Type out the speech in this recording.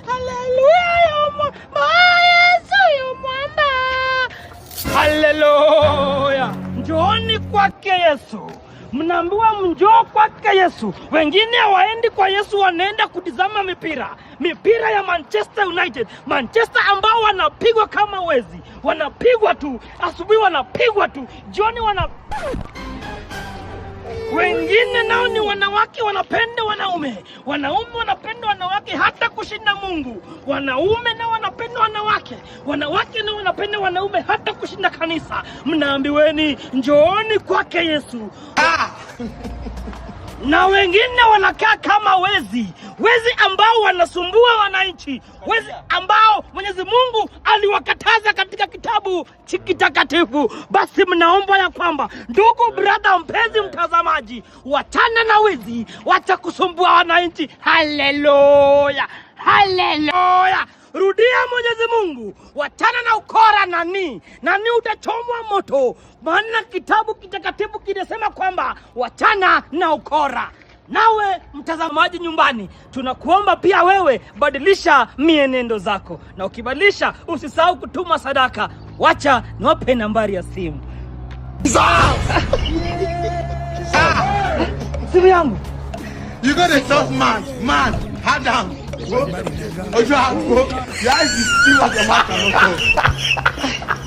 haleluya, Yesu yu mwamba. Haleluya, njooni kwake Yesu. Mnaambiwa njoo kwake Yesu. Wengine hawaendi kwa Yesu, wanaenda kutizama mipira ya Manchester United. Manchester ambao wanapigwa kama wezi, wanapigwa tu asubuhi, wanapigwa tu jioni, wengine nao ni wanawake, wanapenda wanaume wanapenda wanawake hata kushinda Mungu. Wanaume nao wanapenda wanawake nao wanapenda wanaume hata kushinda kanisa. Mnaambiweni njooni kwake Yesu. Na wengine wanakaa kama wezi ambao wanasumbua wananchi, wezi ambao Mwenyezi Mungu aliwakataza katika kitabu kitakatifu. Basi mnaomba ya kwamba, ndugu brother, mpenzi mtazamaji, wachana na wezi, wacha kusumbua wananchi. Haleluya, haleluya. Rudia Mwenyezi Mungu, wachana na ukora. Nani utachomwa moto, maana kitabu kitakatifu kinasema kwamba wachana na ukora. Nawe mtazamaji nyumbani, tunakuomba pia wewe badilisha mienendo zako, na ukibadilisha usisahau kutuma sadaka. Wacha niwape nambari ya simu. Simu yangu. You got a tough man, Adam. Oh, you have to. You have to see what your man cannot do.